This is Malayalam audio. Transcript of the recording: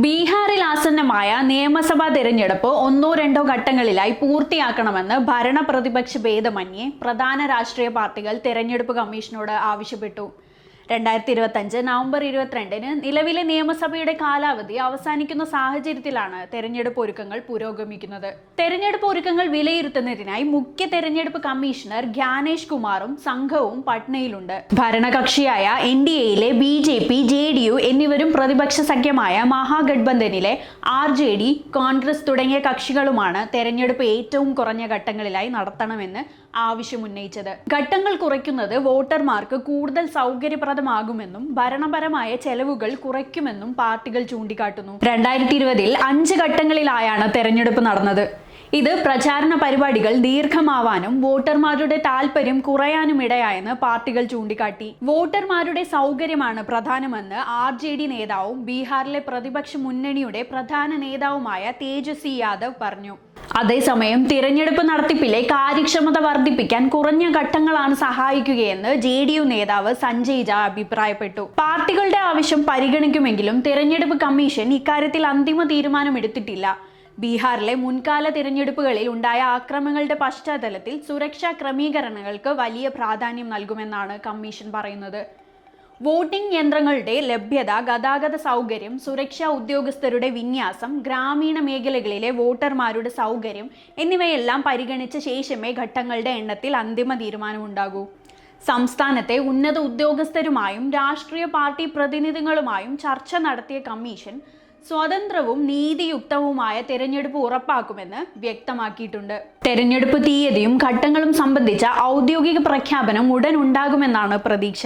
ബീഹാറിൽ ആസന്നമായ നിയമസഭാ തെരഞ്ഞെടുപ്പ് ഒന്നോ രണ്ടോ ഘട്ടങ്ങളിലായി പൂർത്തിയാക്കണമെന്ന് ഭരണ പ്രതിപക്ഷ ഭേദമന്യേ പ്രധാന രാഷ്ട്രീയ പാർട്ടികൾ തെരഞ്ഞെടുപ്പ് കമ്മീഷനോട് ആവശ്യപ്പെട്ടു. 2025 നവംബർ 22-ന് നിലവിലെ നിയമസഭയുടെ കാലാവധി അവസാനിക്കുന്ന സാഹചര്യത്തിലാണ് തെരഞ്ഞെടുപ്പ് ഒരുക്കങ്ങൾ പുരോഗമിക്കുന്നത്. തെരഞ്ഞെടുപ്പ് ഒരുക്കങ്ങൾ വിലയിരുത്തുന്നതിനായി മുഖ്യ തെരഞ്ഞെടുപ്പ് കമ്മീഷണർ ഗ്യാനേഷ് കുമാറും സംഘവും പട്നയിലുണ്ട്. ഭരണകക്ഷിയായ NDAയിലെ BJP, JDU എന്നിവരും പ്രതിപക്ഷ സഖ്യമായ മഹാഗഠബന്ധനിലെ RJD, കോൺഗ്രസ് തുടങ്ങിയ കക്ഷികളുമാണ് തെരഞ്ഞെടുപ്പ് ഏറ്റവും കുറഞ്ഞ ഘട്ടങ്ങളിലായി നടത്തണമെന്ന് ആവശ്യമുന്നയിച്ചത്. ഘട്ടങ്ങൾ കുറയ്ക്കുന്നത് വോട്ടർമാർക്ക് കൂടുതൽ സൗകര്യപ്രദമാകുമെന്നും ഭരണപരമായ ചെലവുകൾ കുറയ്ക്കുമെന്നും പാർട്ടികൾ ചൂണ്ടിക്കാട്ടുന്നു. 2020-ൽ 5 ഘട്ടങ്ങളിലായാണ് തെരഞ്ഞെടുപ്പ് നടന്നത്. ഇത് പ്രചാരണ പരിപാടികൾ ദീർഘമാവാനും വോട്ടർമാരുടെ താൽപര്യം കുറയാനുമിടയായെന്ന് പാർട്ടികൾ ചൂണ്ടിക്കാട്ടി. വോട്ടർമാരുടെ സൗകര്യമാണ് പ്രധാനമെന്ന് RJD നേതാവും ബീഹാറിലെ പ്രതിപക്ഷ മുന്നണിയുടെ പ്രധാന നേതാവുമായ തേജസ്വി യാദവ് പറഞ്ഞു. അതേസമയം തിരഞ്ഞെടുപ്പ് നടത്തിപ്പിലെ കാര്യക്ഷമത വർദ്ധിപ്പിക്കാൻ കുറഞ്ഞ ഘട്ടങ്ങളാണ് സഹായിക്കുകയെന്ന് JDU നേതാവ് സഞ്ജയ് ജാ അഭിപ്രായപ്പെട്ടു. പാർട്ടികളുടെ ആവശ്യം പരിഗണിക്കുമെങ്കിലും തിരഞ്ഞെടുപ്പ് കമ്മീഷൻ ഇക്കാര്യത്തിൽ അന്തിമ തീരുമാനമെടുത്തിട്ടില്ല. ബീഹാറിലെ മുൻകാല തിരഞ്ഞെടുപ്പുകളിൽ ഉണ്ടായ ആക്രമണങ്ങളുടെ പശ്ചാത്തലത്തിൽ സുരക്ഷാ ക്രമീകരണങ്ങൾക്ക് വലിയ പ്രാധാന്യം നൽകുമെന്നാണ് കമ്മീഷൻ പറയുന്നത്. വോട്ടിംഗ് യന്ത്രങ്ങളുടെ ലഭ്യത, ഗതാഗത സൗകര്യം, സുരക്ഷാ ഉദ്യോഗസ്ഥരുടെ വിന്യാസം, ഗ്രാമീണ മേഖലകളിലെ വോട്ടർമാരുടെ സൗകര്യം എന്നിവയെല്ലാം പരിഗണിച്ച ശേഷമേ ഘട്ടങ്ങളുടെ എണ്ണത്തിൽ അന്തിമ തീരുമാനമുണ്ടാകൂ. സംസ്ഥാനത്തെ ഉന്നത ഉദ്യോഗസ്ഥരുമായും രാഷ്ട്രീയ പാർട്ടി പ്രതിനിധികളുമായും ചർച്ച നടത്തിയ കമ്മീഷൻ സ്വതന്ത്രവും നീതിയുക്തവുമായ തെരഞ്ഞെടുപ്പ് ഉറപ്പാക്കുമെന്ന് വ്യക്തമാക്കിയിട്ടുണ്ട്. തെരഞ്ഞെടുപ്പ് തീയതിയും ഘട്ടങ്ങളും സംബന്ധിച്ച ഔദ്യോഗിക പ്രഖ്യാപനം ഉടൻ ഉണ്ടാകുമെന്നാണ് പ്രതീക്ഷ.